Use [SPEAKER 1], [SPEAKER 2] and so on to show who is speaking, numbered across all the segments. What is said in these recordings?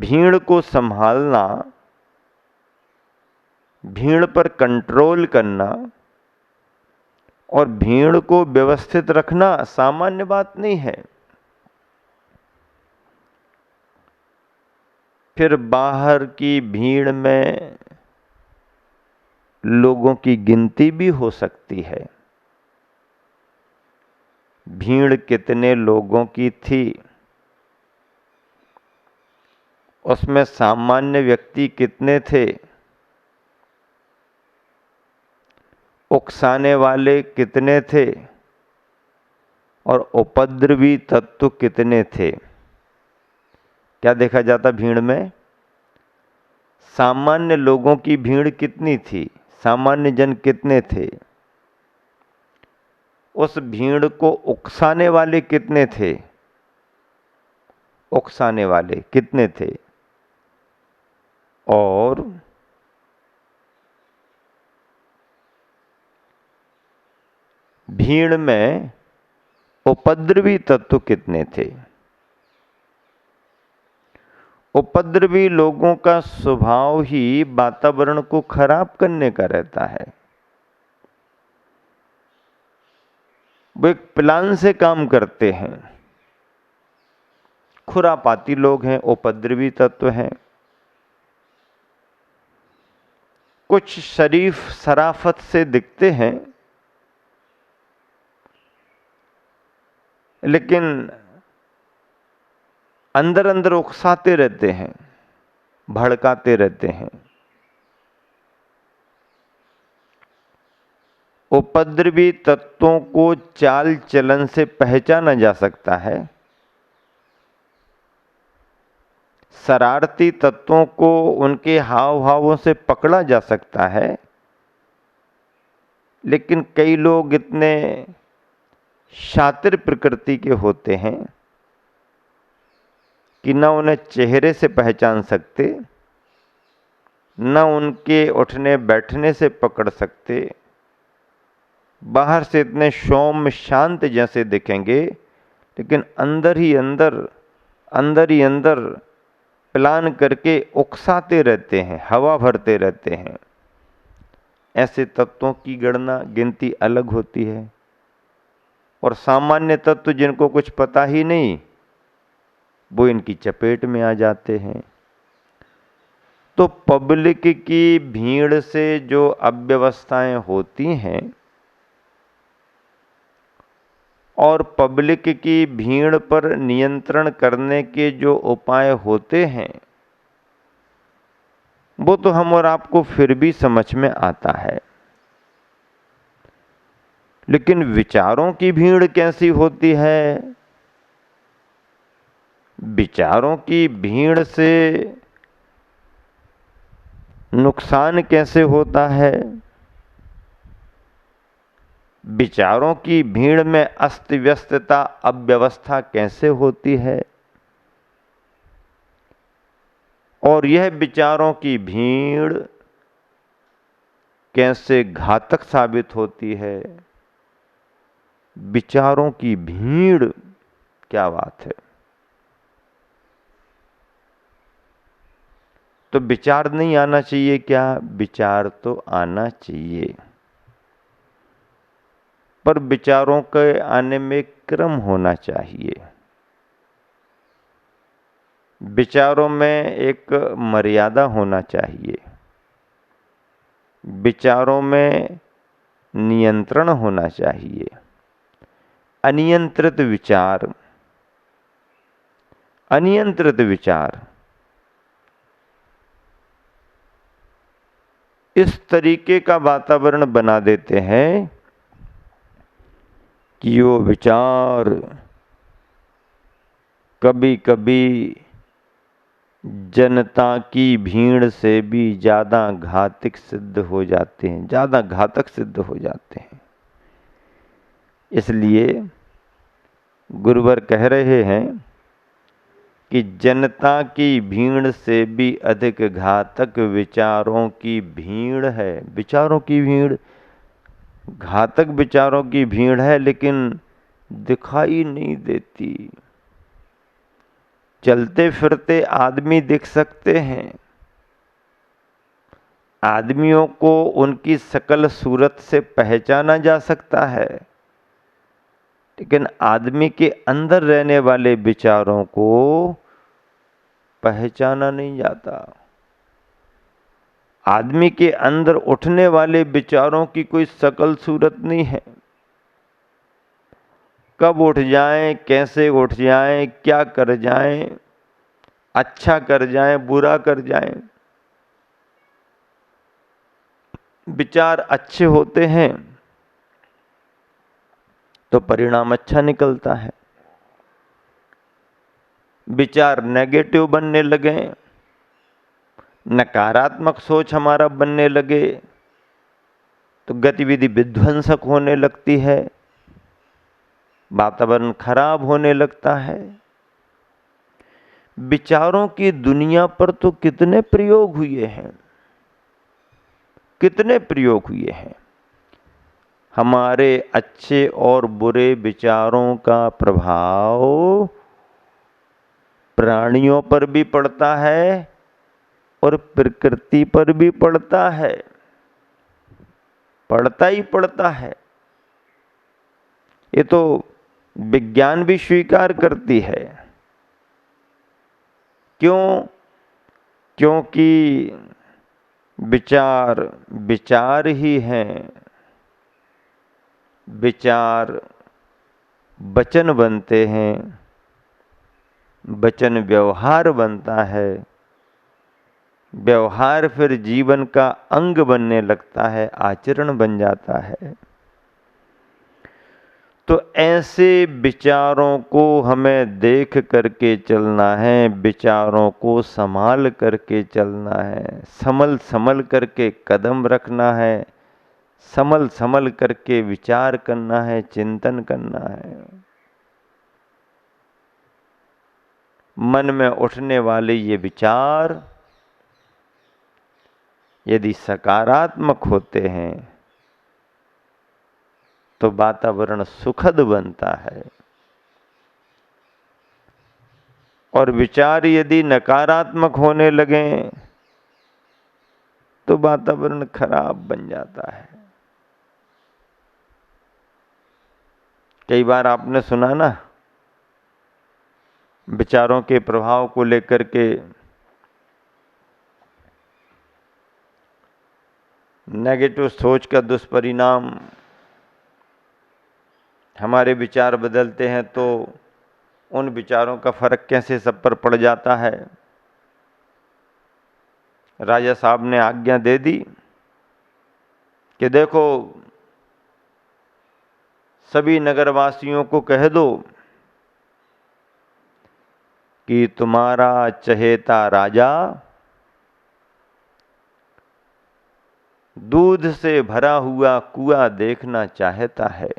[SPEAKER 1] भीड़ को संभालना, भीड़ पर कंट्रोल करना और भीड़ को व्यवस्थित रखना सामान्य बात नहीं है। फिर बाहर की भीड़ में लोगों की गिनती भी हो सकती है। भीड़ कितने लोगों की थी, उसमें सामान्य व्यक्ति कितने थे, उकसाने वाले कितने थे और उपद्रवी तत्व कितने थे। क्या देखा जाता भीड़ में? सामान्य लोगों की भीड़ कितनी थी, सामान्य जन कितने थे, उस भीड़ को उकसाने वाले कितने थे, उकसाने वाले कितने थे, और भीड़ में उपद्रवी तत्व कितने थे। उपद्रवी लोगों का स्वभाव ही वातावरण को खराब करने का रहता है। वो एक प्लान से काम करते हैं। खुरापाती लोग हैं, उपद्रवी तत्व हैं। कुछ शरीफ शराफत से दिखते हैं, लेकिन अंदर अंदर उकसाते रहते हैं, भड़काते रहते हैं। उपद्रवी तत्वों को चाल चलन से पहचाना जा सकता है। शरारती तत्वों को उनके हाव भावों से पकड़ा जा सकता है। लेकिन कई लोग इतने शातिर प्रकृति के होते हैं कि न उन्हें चेहरे से पहचान सकते, न उनके उठने बैठने से पकड़ सकते। बाहर से इतने सौम्य शांत जैसे दिखेंगे, लेकिन अंदर ही अंदर प्लान करके उकसाते रहते हैं, हवा भरते रहते हैं। ऐसे तत्वों की गिनती अलग होती है। और सामान्य तत्व जिनको कुछ पता ही नहीं, वो इनकी चपेट में आ जाते हैं। तो पब्लिक की भीड़ से जो अव्यवस्थाएं होती हैं और पब्लिक की भीड़ पर नियंत्रण करने के जो उपाय होते हैं, वो तो हम और आपको फिर भी समझ में आता है। लेकिन विचारों की भीड़ कैसी होती है? विचारों की भीड़ से नुकसान कैसे होता है? विचारों की भीड़ में अस्त व्यस्तता, अव्यवस्था कैसे होती है? और यह विचारों की भीड़ कैसे घातक साबित होती है? विचारों की भीड़, क्या बात है। तो विचार नहीं आना चाहिए क्या? विचार तो आना चाहिए, पर विचारों के आने में क्रम होना चाहिए। विचारों में एक मर्यादा होना चाहिए। विचारों में नियंत्रण होना चाहिए। अनियंत्रित विचार इस तरीके का वातावरण बना देते हैं कि वो विचार कभी कभी जनता की भीड़ से भी ज्यादा घातक सिद्ध हो जाते हैं, ज्यादा घातक सिद्ध हो जाते हैं। इसलिए गुरुवर कह रहे हैं कि जनता की भीड़ से भी अधिक घातक विचारों की भीड़ है। विचारों की भीड़, घातक विचारों की भीड़ है, लेकिन दिखाई नहीं देती। चलते फिरते आदमी दिख सकते हैं, आदमियों को उनकी शकल सूरत से पहचाना जा सकता है, लेकिन आदमी के अंदर रहने वाले विचारों को पहचाना नहीं जाता। आदमी के अंदर उठने वाले विचारों की कोई शकल सूरत नहीं है। कब उठ जाएं, कैसे उठ जाएं, क्या कर जाएं, अच्छा कर जाएं, बुरा कर जाएं। विचार अच्छे होते हैं तो परिणाम अच्छा निकलता है, विचार नेगेटिव बनने लगे, नकारात्मक सोच हमारा बनने लगे तो गतिविधि विध्वंसक होने लगती है, वातावरण खराब होने लगता है। विचारों की दुनिया पर तो कितने प्रयोग हुए हैं, कितने प्रयोग हुए हैं। हमारे अच्छे और बुरे विचारों का प्रभाव प्राणियों पर भी पड़ता है और प्रकृति पर भी पड़ता है, पड़ता ही पड़ता है। ये तो विज्ञान भी स्वीकार करती है। क्यों? क्योंकि विचार विचार ही हैं, विचार वचन बनते हैं, वचन व्यवहार बनता है, व्यवहार फिर जीवन का अंग बनने लगता है, आचरण बन जाता है। तो ऐसे विचारों को हमें देख करके चलना है, विचारों को संभाल करके चलना है, संभल संभल करके कदम रखना है, संभल संभल करके विचार करना है, चिंतन करना है। मन में उठने वाले ये विचार यदि सकारात्मक होते हैं तो वातावरण सुखद बनता है, और विचार यदि नकारात्मक होने लगे तो वातावरण खराब बन जाता है। कई बार आपने सुना ना, विचारों के प्रभाव को लेकर के नेगेटिव सोच का दुष्परिणाम, हमारे विचार बदलते हैं तो उन विचारों का फर्क कैसे सब पर पड़ जाता है। राजा साहब ने आज्ञा दे दी कि देखो सभी नगरवासियों को कह दो कि तुम्हारा चहेता राजा दूध से भरा हुआ कुआं देखना चाहता है,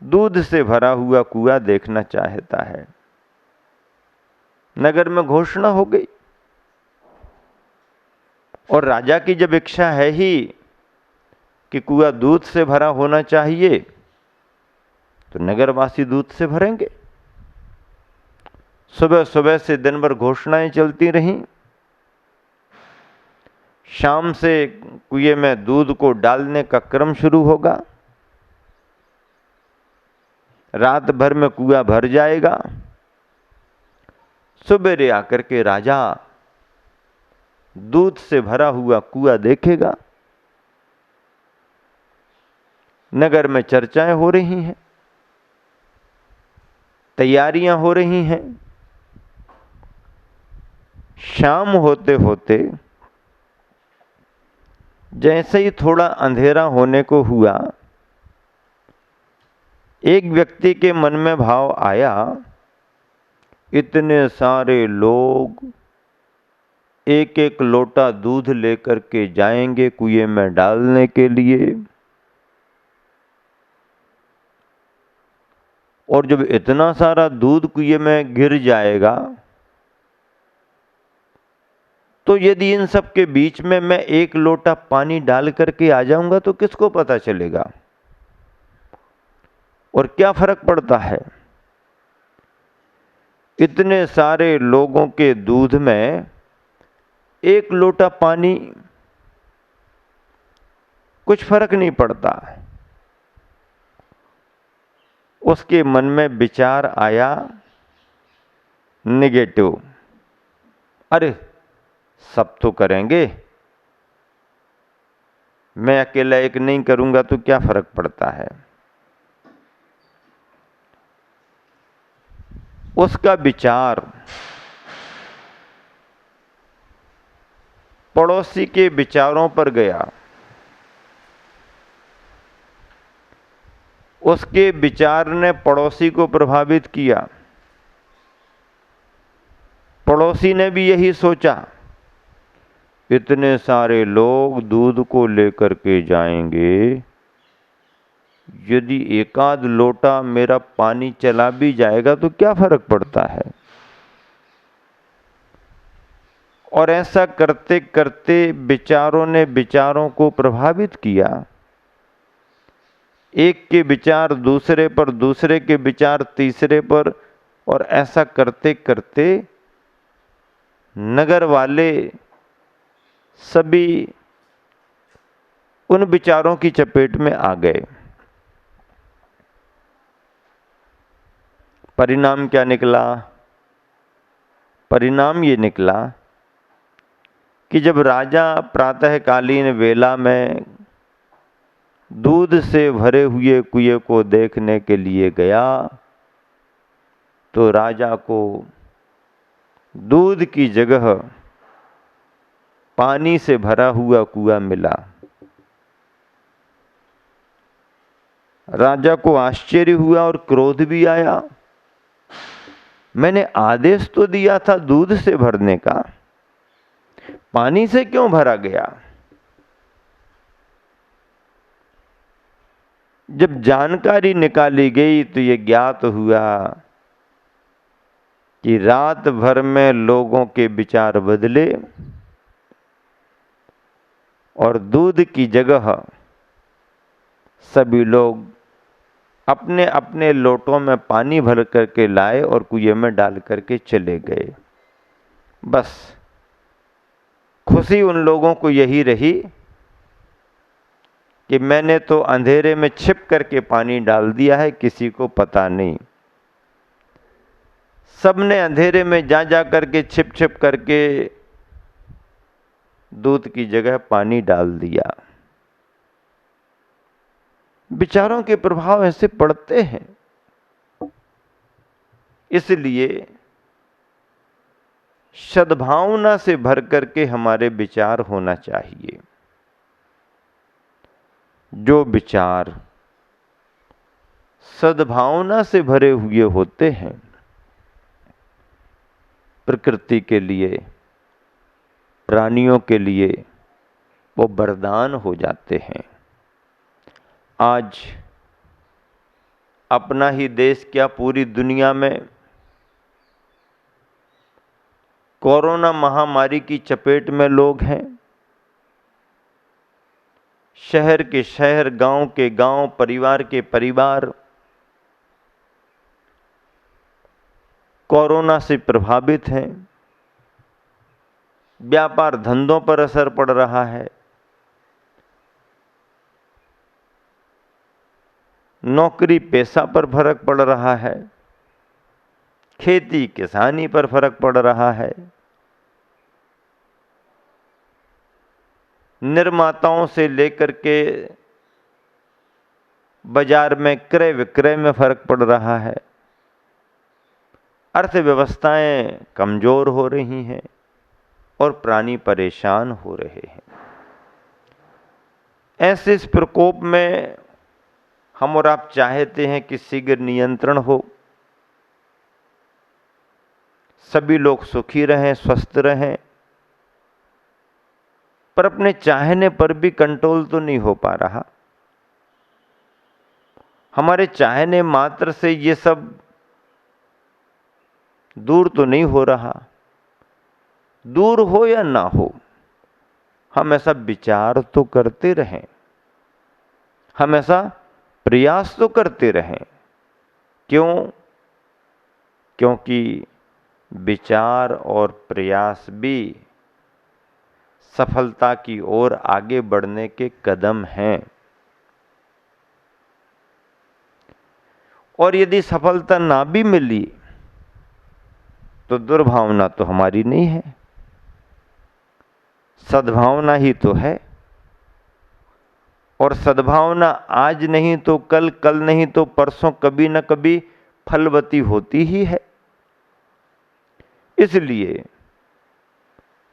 [SPEAKER 1] दूध से भरा हुआ कुआं देखना चाहता है। नगर में घोषणा हो गई, और राजा की जब इच्छा है ही कि कुआं दूध से भरा होना चाहिए तो नगरवासी दूध से भरेंगे। सुबह सुबह से दिन भर घोषणाएं चलती रहीं। शाम से कुएं में दूध को डालने का क्रम शुरू होगा, रात भर में कुआं भर जाएगा। सुबेरे आकर के राजा दूध से भरा हुआ कुआं देखेगा। नगर में चर्चाएं हो रही हैं, तैयारियां हो रही हैं। शाम होते होते जैसे ही थोड़ा अंधेरा होने को हुआ, एक व्यक्ति के मन में भाव आया, इतने सारे लोग एक एक लोटा दूध लेकर के जाएंगे कुएं में डालने के लिए, और जब इतना सारा दूध कुएं में गिर जाएगा तो यदि इन सब के बीच में मैं एक लोटा पानी डाल करके आ जाऊंगा तो किसको पता चलेगा और क्या फर्क पड़ता है। इतने सारे लोगों के दूध में एक लोटा पानी, कुछ फर्क नहीं पड़ता। उसके मन में विचार आया नेगेटिव, अरे सब तो करेंगे, मैं अकेला एक नहीं करूंगा तो क्या फर्क पड़ता है। उसका विचार पड़ोसी के विचारों पर गया। उसके विचार ने पड़ोसी को प्रभावित किया। पड़ोसी ने भी यही सोचा, इतने सारे लोग दूध को लेकर के जाएंगे, यदि एकाध लोटा मेरा पानी चला भी जाएगा तो क्या फर्क पड़ता है। और ऐसा करते करते विचारों ने विचारों को प्रभावित किया। एक के विचार दूसरे पर, दूसरे के विचार तीसरे पर, और ऐसा करते करते नगर वाले सभी उन विचारों की चपेट में आ गए। परिणाम क्या निकला? परिणाम ये निकला कि जब राजा प्रातःकालीन वेला में दूध से भरे हुए कुएं को देखने के लिए गया तो राजा को दूध की जगह पानी से भरा हुआ कुआं मिला। राजा को आश्चर्य हुआ और क्रोध भी आया। मैंने आदेश तो दिया था दूध से भरने का, पानी से क्यों भरा गया? जब जानकारी निकाली गई तो ये ज्ञात हुआ कि रात भर में लोगों के विचार बदले और दूध की जगह सभी लोग अपने अपने लोटों में पानी भर करके लाए और कुएं में डाल करके चले गए। बस खुशी उन लोगों को यही रही कि मैंने तो अंधेरे में छिप करके पानी डाल दिया है, किसी को पता नहीं। सबने अंधेरे में जा जा करके छिप छिप करके दूध की जगह पानी डाल दिया। विचारों के प्रभाव ऐसे पड़ते हैं। इसलिए सद्भावना से भर करके हमारे विचार होना चाहिए। जो विचार सद्भावना से भरे हुए होते हैं, प्रकृति के लिए, प्राणियों के लिए वो वरदान हो जाते हैं। आज अपना ही देश क्या, पूरी दुनिया में कोरोना महामारी की चपेट में लोग हैं। शहर के शहर, गांव के गांव, परिवार के परिवार कोरोना से प्रभावित हैं। व्यापार धंधों पर असर पड़ रहा है। नौकरी पेशा पर फर्क पड़ रहा है। खेती किसानी पर फर्क पड़ रहा है। निर्माताओं से लेकर के बाजार में क्रय विक्रय में फर्क पड़ रहा है। अर्थव्यवस्थाएं कमजोर हो रही हैं और प्राणी परेशान हो रहे हैं। ऐसे इस प्रकोप में हम और आप चाहते हैं कि शीघ्र नियंत्रण हो, सभी लोग सुखी रहें, स्वस्थ रहें, पर अपने चाहने पर भी कंट्रोल तो नहीं हो पा रहा। हमारे चाहने मात्र से ये सब दूर तो नहीं हो रहा। दूर हो या ना हो, हम ऐसा विचार तो करते रहें, हम ऐसा प्रयास तो करते रहें। क्यों? क्योंकि विचार और प्रयास भी सफलता की ओर आगे बढ़ने के कदम हैं। और यदि सफलता ना भी मिली तो दुर्भावना तो हमारी नहीं है, सद्भावना ही तो है। और सद्भावना आज नहीं तो कल, कल नहीं तो परसों कभी न कभी फलवती होती ही है। इसलिए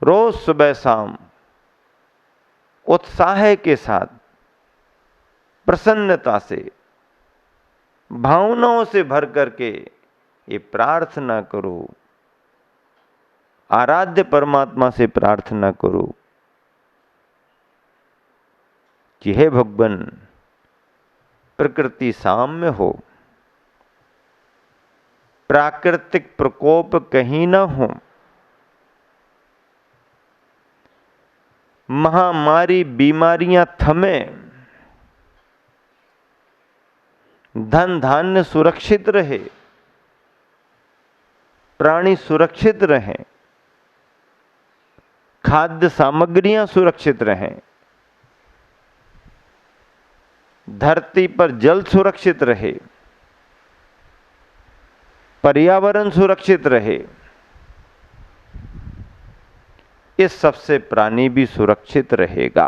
[SPEAKER 1] रोज सुबह शाम उत्साह के साथ, प्रसन्नता से, भावनाओं से भर करके ये प्रार्थना करो, आराध्य परमात्मा से प्रार्थना करो कि हे भगवान, प्रकृति साम्य हो, प्राकृतिक प्रकोप कहीं न हो, महामारी बीमारियां थमे, धन धान्य सुरक्षित रहे, प्राणी सुरक्षित रहें, खाद्य सामग्रियां सुरक्षित रहें, धरती पर जल सुरक्षित रहे, पर्यावरण सुरक्षित रहे, इस सबसे प्राणी भी सुरक्षित रहेगा।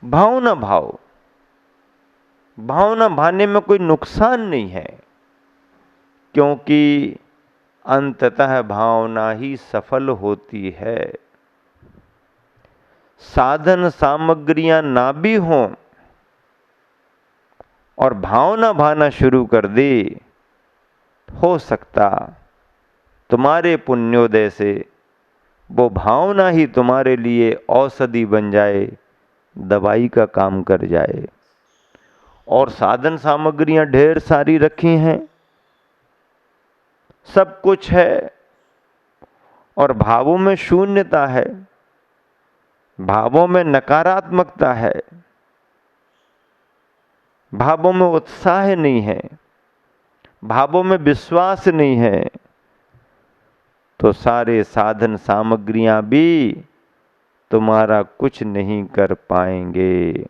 [SPEAKER 1] भावना भाव, भावना भाने में कोई नुकसान नहीं है, क्योंकि अंततः भावना ही सफल होती है। साधन सामग्रियां ना भी हों और भावना भाना शुरू कर दे, हो सकता तुम्हारे पुण्योदय से वो भावना ही तुम्हारे लिए औषधि बन जाए, दवाई का काम कर जाए। और साधन सामग्रियां ढेर सारी रखी हैं, सब कुछ है, और भावों में शून्यता है, भावों में नकारात्मकता है, भावों में उत्साह नहीं है, भावों में विश्वास नहीं है, तो सारे साधन सामग्रियां भी तुम्हारा कुछ नहीं कर पाएंगे।